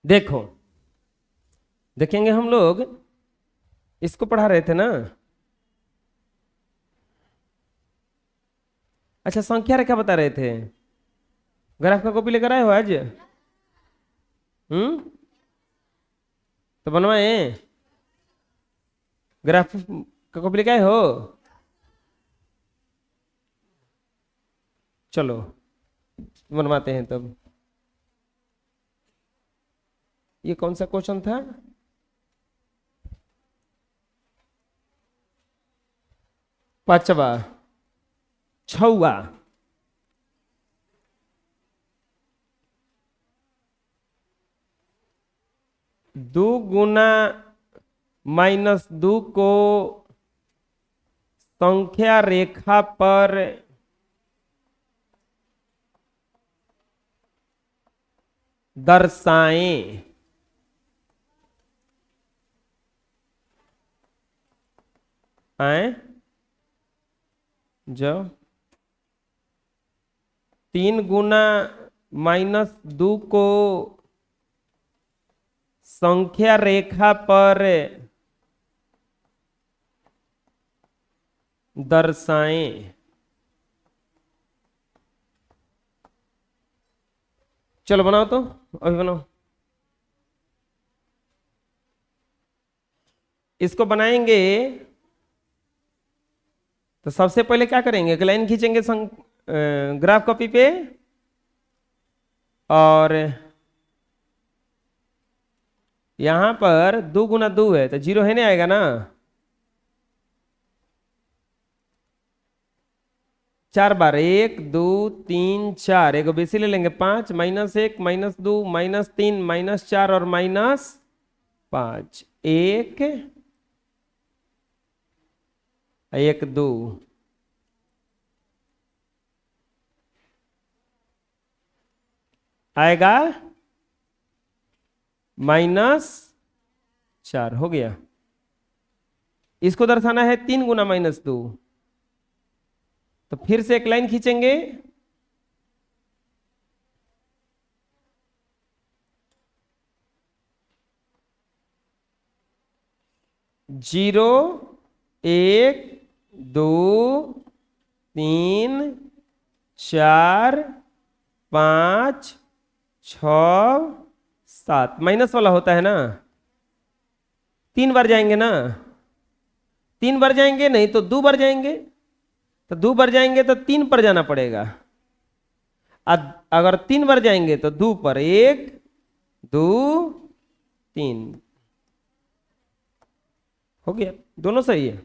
देखो, देखेंगे हम लोग इसको पढ़ा रहे थे ना। अच्छा, संख्या रेखा बता रहे थे। ग्राफ का कॉपी लेकर आए हो आज? तो बनवाए। ग्राफ का कॉपी लेकर आए हो? चलो बनवाते हैं तब। ये कौन सा क्वेश्चन था? पांचवा, छवा। दो गुना माइनस दो को संख्या रेखा पर दर्शाएं। आए जो 3 गुना माइनस दो को संख्या रेखा पर दर्शाएं। चलो बनाओ तो, अभी बनाओ। इसको बनाएंगे तो सबसे पहले क्या करेंगे, एक लाइन खींचेंगे ग्राफ कॉपी पे, और यहां पर 2 गुना 2 है तो 0 है नहीं आएगा ना। 4 बार, 1 2 3 4, एक बेसी ले लेंगे 5, -1 -2 -3 -4 और -5। 1 1 2 आएगा -4 हो गया। इसको दर्शाना है 3 गुना -2, तो फिर से एक लाइन खींचेंगे। जीरो, 1 2 3 4 5 6 7, माइनस वाला होता है ना। 3 बार जाएंगे ना, 3 बार जाएंगे, नहीं तो 2 बार जाएंगे। तो 2 बार जाएंगे तो 3 पर जाना पड़ेगा। अगर 3 बार जाएंगे तो 2 पर, 1 2 3 हो गया। दोनों सही है,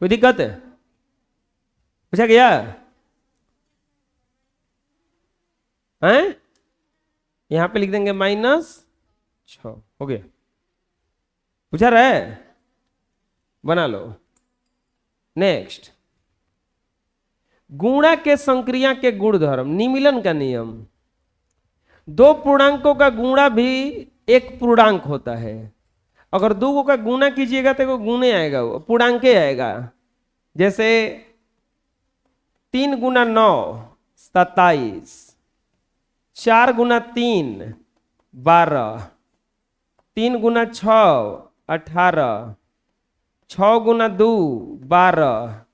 कोई दिक्कत है? पूछा गया है? यहां पे लिख देंगे -6, हो गया। पूछा रहा है, बना लो। नेक्स्ट, गुणा के संक्रिया के गुणधर्म, निमीलन का नियम। दो पूर्णांकों का गुणा भी एक पूर्णांक होता है। अगर दो का गुणा कीजिएगा तो वो गुणे आएगा, वो पूर्णांके आएगा। जैसे 3 गुना 9 27, 4 गुना 3 12, 3 गुना 6 18, 6 गुना 2 12।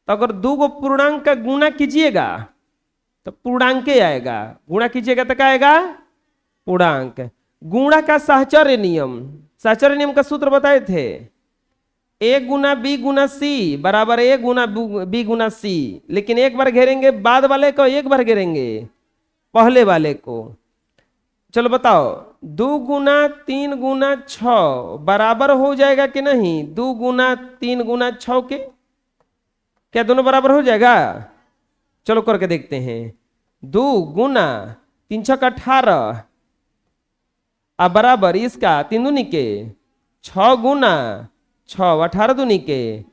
तो अगर दो को पूर्णांक का गुणा कीजिएगा तो पूर्णांके आएगा, गुणा कीजिएगा तो क्या आएगा? पूर्णांक। गुणा का साहचर्य नियम, साहचर्य नियम का सूत्र बताए थे। A Guna B Guna C बराबर A Guna B Guna C, लेकिन एक बार घेरेंगे बाद वाले को, एक बार घेरेंगे पहले वाले को। चलो बताओ, 2 गुना 3 गुना 6 बराबर हो जाएगा कि नहीं? 2 गुना 3 गुना 6 के, क्या दोनों बराबर हो जाएगा? चलो करके देखते हैं। 2 गुना 3 6 18 अब बराबर इसका 3 दूनी के 6 गुना 6 18 दूनी के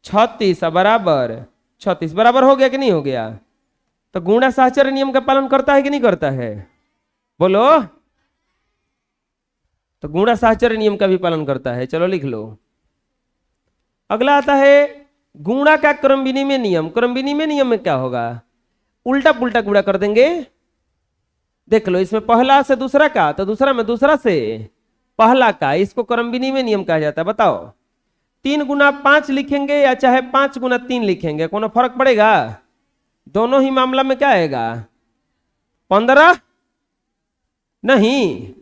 36 बराबर 36, बराबर हो गया कि नहीं हो गया? तो गुणा साहचर्य नियम का पालन करता है कि नहीं करता है? बोलो। तो गुणा साहचर्य नियम का भी पालन करता है। चलो लिख लो। अगला आता है गुणा का क्रम विनिमय नियम। क्रम विनिमय नियम में क्या होगा? उल्टा पुल्टा गुणा कर देंगे। देख लो, इसमें पहला से दूसरा का, तो दूसरा में दूसरा से पहला का, इसको क्रम विनिमय नियम कहा जाता है। बताओ 3 गुना 5 लिखेंगे या चाहे 5 गुना 3 लिखेंगे, कोनो फर्क पड़ेगा? दोनों ही मामला में क्या आएगा? 15 नहीं।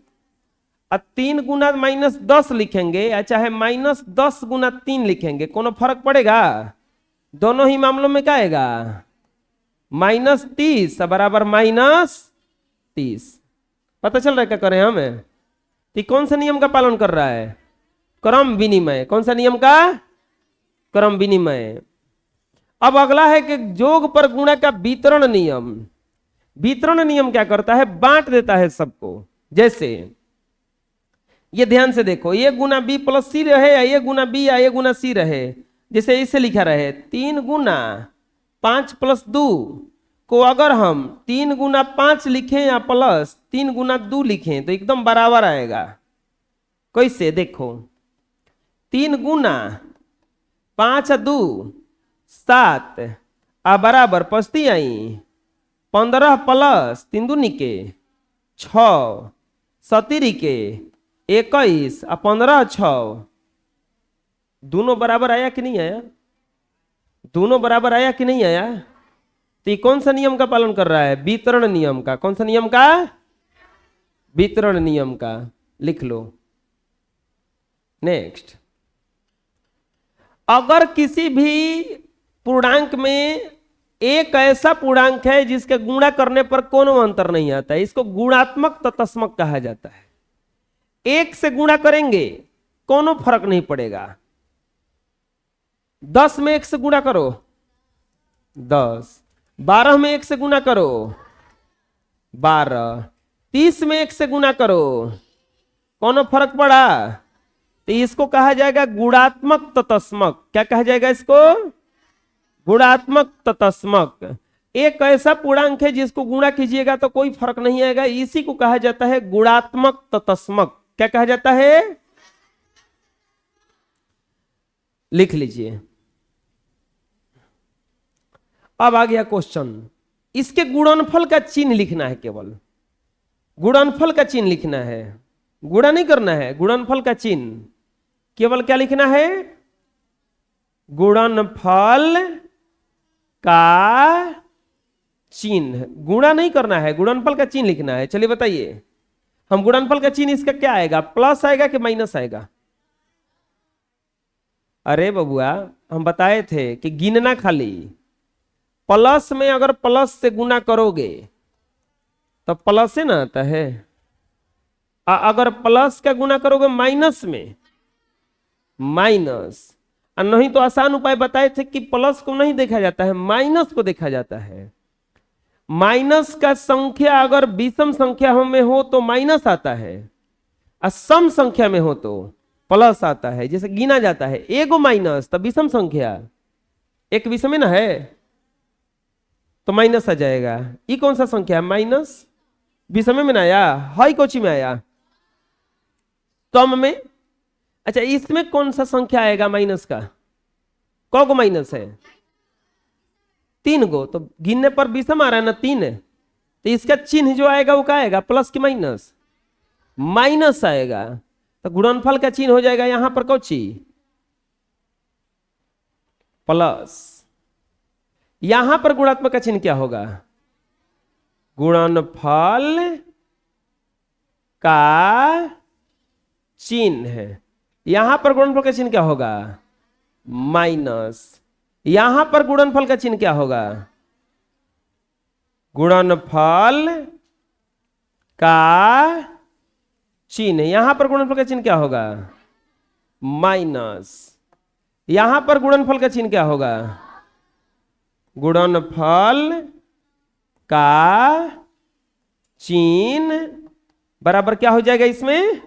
अब 3 गुना -10 लिखेंगे या चाहे -10 गुना 3 लिखेंगे, कोनो फर्क पड़ेगा? दोनों ही मामलों में क्या आएगा? -30 बराबर -30। पता चल रहा है क्या करें हमें? तो कौन सा नियम का पालन कर रहा है? क्रम विनिमय। कौन सा नियम का? क्रम विनिमय। अब अगला है कि जोग पर गुणा का वितरण नियम। वितरण नियम क्या करता है? बांट देता है सबको। जैसे ये ध्यान से देखो, ए गुना बी प्लस सी रहे या ए गुना बी या ए गुना सी रहे, जैसे इसे लिखा रहे 3 गुना 5 + 2 को अगर हम 3 गुना 5 लिखें या प्लस 3 गुना 2 लिखें तो एकदम बराबर आएगा। कैसे? देखो 3 गुना 5 × 2 7 आ बराबर पस्ती आई 15 + 3 दूनी के 6 17 के 21 आ 15 6 दोनों बराबर आया कि नहीं आया? दोनों बराबर आया कि नहीं आया? तो ये कौन सा नियम का पालन कर रहा है? वितरण नियम का। कौन सा नियम का? वितरण नियम का। लिख लो। नेक्स्ट, अगर किसी भी पूर्णांक में एक ऐसा पूर्णांक है जिसके गुणा करने पर कोनो अंतर नहीं आता है, इसको गुणात्मक तत्समक कहा जाता है। 1 से गुणा करेंगे कोनो फर्क नहीं पड़ेगा। 10 में 1 से गुणा करो 10, 12 में 1 से गुणा करो 12, 30 में 1 से गुणा करो, कोनो फर्क पड़ा? तो इसको कहा जाएगा गुणात्मक तत्समक। क्या कहा जाएगा इसको? गुणात्मक तत्समक। एक ऐसा पूर्णांक है जिसको गुणा कीजिएगा तो कोई फर्क नहीं आएगा, इसी को कहा जाता है गुणात्मक तत्समक। क्या कहा जाता है? लिख लीजिए। अब आ गया क्वेश्चन, इसके गुणनफल का चिन्ह लिखना है। केवल गुणनफल का चिन्ह लिखना है, गुणा नहीं करना है। गुणनफल का चिन्ह केवल क्या लिखना है? गुणनफल का चिन्ह। गुणा नहीं करना है, गुणनफल का चिन्ह लिखना है। चलिए बताइए, हम गुणनफल का चिन्ह इसका क्या आएगा? प्लस आएगा कि माइनस आएगा? अरे बबुआ, हम बताए थे कि गिनना खाली प्लस में अगर प्लस से गुना करोगे तो प्लस से ना आता है, अगर प्लस का गुना करोगे माइनस में माइनस। और नहीं तो आसान उपाय बताए थे कि प्लस को नहीं देखा जाता है, माइनस को देखा जाता है। माइनस का संख्या अगर विषम संख्या में हो तो माइनस आता है, और सम संख्या में हो तो प्लस आता है। जैसे गिना जाता है एगो माइनस तो विषम संख्या, एक विषम में ना है तो माइनस आ जाएगा। ये कौन सा संख्या है? माइनस। विषम में ना आया, हाई कोची में आया, सम में। अच्छा, इसमें कौन सा संख्या आएगा माइनस का? कौ माइनस है? 3 गो। तो गिनने पर विषम आ रहा है ना 3, तो इसका चिन्ह जो आएगा वो क्या आएगा? प्लस की माइनस? माइनस आएगा। तो गुणनफल का चिन्ह हो जाएगा यहां पर कौची? प्लस। यहां पर गुणात्मक का चिन्ह क्या होगा? गुणनफल का चिन्ह है। यहां पर गुणनफल का चिन्ह क्या होगा? माइनस। यहां पर गुणनफल का चिन्ह क्या होगा? गुणनफल का चिन्ह। यहां पर गुणनफल का चिन्ह क्या होगा? माइनस। यहां पर गुणनफल का चिन्ह क्या होगा? गुणनफल का चिन्ह बराबर क्या हो जाएगा इसमें?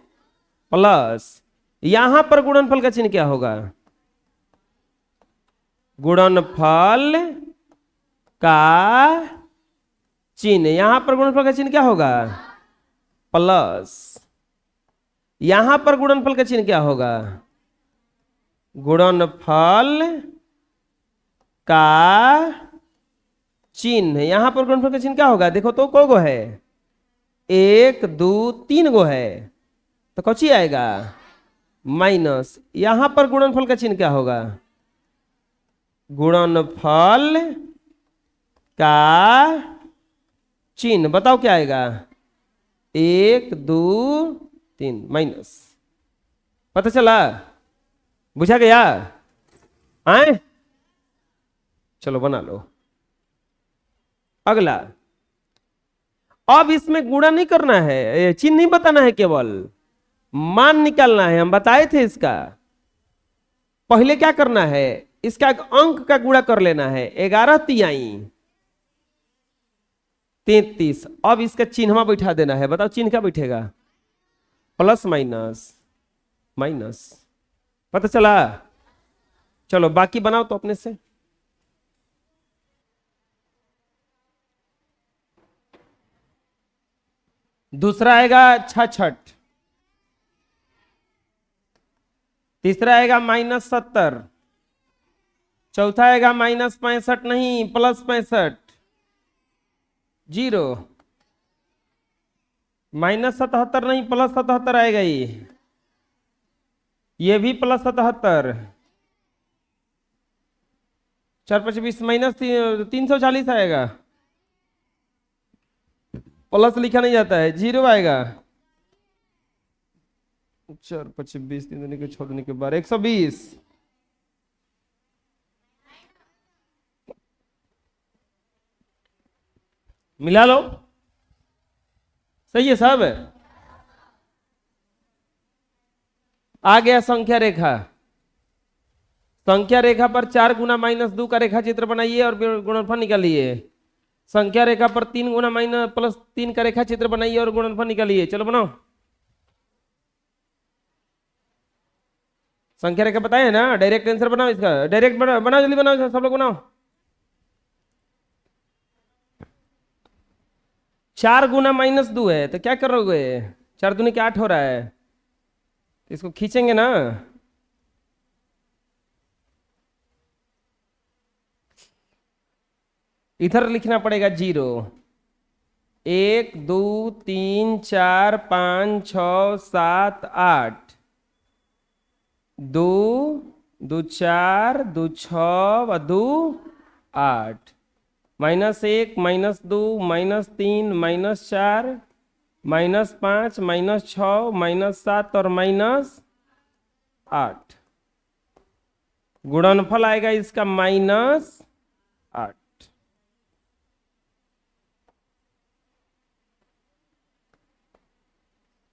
प्लस। यहां पर गुणनफल का चिन्ह क्या होगा? गुणनफल का चिन्ह। यहां पर गुणनफल का चिन्ह क्या होगा? प्लस। यहां पर गुणनफल का चिन्ह क्या होगा? गुणनफल का चिन्ह। यहां पर गुणनफल का चिन्ह क्या होगा? देखो तो को है एक दो तीन गो है तो कौची आएगा माइनस। यहां पर गुणनफल का चिन्ह क्या होगा गुणनफल का चिन्ह बताओ क्या आएगा एक दो तीन माइनस। पता चला बुझा गया आए चलो बना लो। अगला अब इसमें गुणा नहीं करना है चिन्ह नहीं बताना है केवल मान निकालना है। हम बताए थे इसका पहले क्या करना है इसका एक अंक का गुणा कर लेना है 11 तिहाई 33। अब इसका चिन्ह बैठा देना है। बताओ चिन्ह क्या बैठेगा प्लस माइनस माइनस। पता चला चलो बाकी बनाओ तो अपने से। दूसरा आएगा 66 तीसरा आएगा -70 चौथा आएगा -65 नहीं +65 जीरो -77 नहीं +77 आएगा ये भी +77 4 5 20 -340 आएगा प्लस लिखा नहीं जाता है जीरो आएगा 4 5 20 3 दूनी के छोड़ने के बाद 120 मिला लो सही है सब। आ गया संख्या रेखा। संख्या रेखा पर 4 गुना -2 का रेखा चित्र बनाइए और गुणनफल निकालिए। संख्या रेखा पर 3 गुना -+3 का रेखा चित्र बनाइए और गुणनफल निकालिए। चलो बनाओ। संख्या रेखा बताए ना डायरेक्ट आंसर बनाओ इसका डायरेक्ट बनाओ जल्दी बनाओ सब लोग बनाओ। 4 गुना -2 है तो क्या करोगे 4 दूनी के 8 हो रहा है इसको खींचेंगे ना इधर लिखना पड़ेगा 0 1 2 3 4 5 6 7 8 2 2 4 2 6 2 8 -1 -2 -3 -4 -5 -6 -7 और -8 गुणनफल आएगा इसका -8।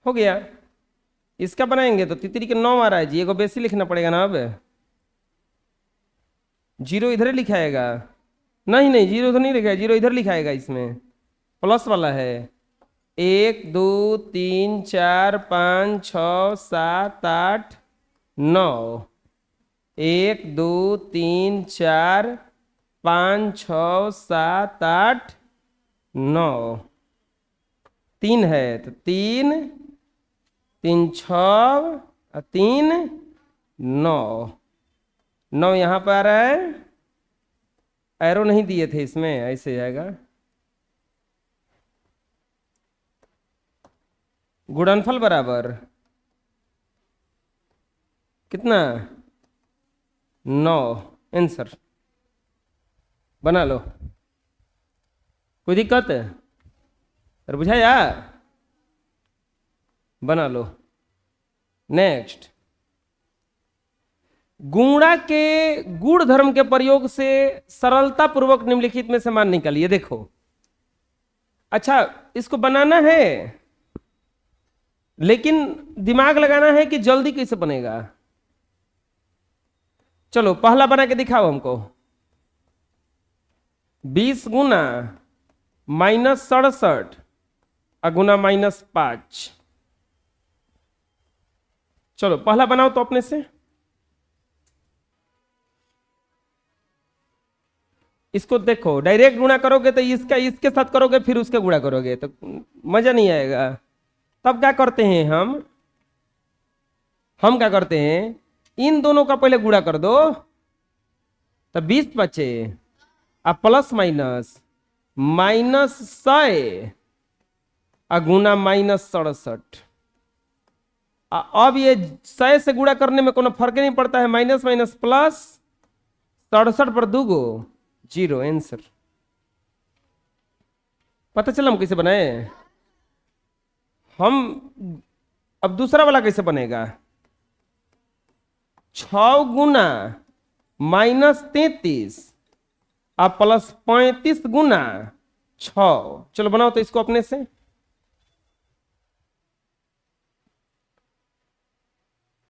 हो गया। इसका बनाएंगे तो तितरी के 9 आ रहा है जी एगो बेसी लिखना पड़ेगा ना अब 0 इधर ही लिखाएगा नहीं नहीं 0 तो नहीं लिखा है 0 इधर लिखाएगा इसमें प्लस वाला है 1 2 3 4 5 6 7 8 9 1 2 3 4 5 6 7 8 9 3 है तो 3 3 6 3 9 9 यहाँ पर आ रहा है एरो नहीं दिए थे इसमें ऐसे जाएगा। गुणनफल बराबर कितना 9 आंसर बना लो। कोई दिक्कत है अरे बुझाया बना लो। नेक्स्ट गुणा के गुण धर्म के प्रयोग से सरलता पूर्वक निम्नलिखित में से मान निकालिए। देखो अच्छा इसको बनाना है लेकिन दिमाग लगाना है कि जल्दी कैसे बनेगा। चलो पहला बना के दिखाओ हमको 20 गुना -67 गुना -5। चलो पहला बनाओ तो अपने से। इसको देखो डायरेक्ट गुणा करोगे तो इसका इसके साथ करोगे फिर उसके गुणा करोगे तो मजा नहीं आएगा। तब क्या करते हैं हम क्या करते हैं इन दोनों का पहले गुणा कर दो तो 20 बचे अब प्लस माइनस -100 गुना -67। अब ये 100 से गुणा करने में कोनो फर्क नहीं पड़ता है, माइनस माइनस प्लस, 67 पर 2 गो 0, आंसर। पता चला हम कैसे बनाए हम। अब दूसरा वाला कैसे बनेगा, 6 गुना -33 और प्लस 35 गुना 6। चलो बनाओ तो इसको अपने से।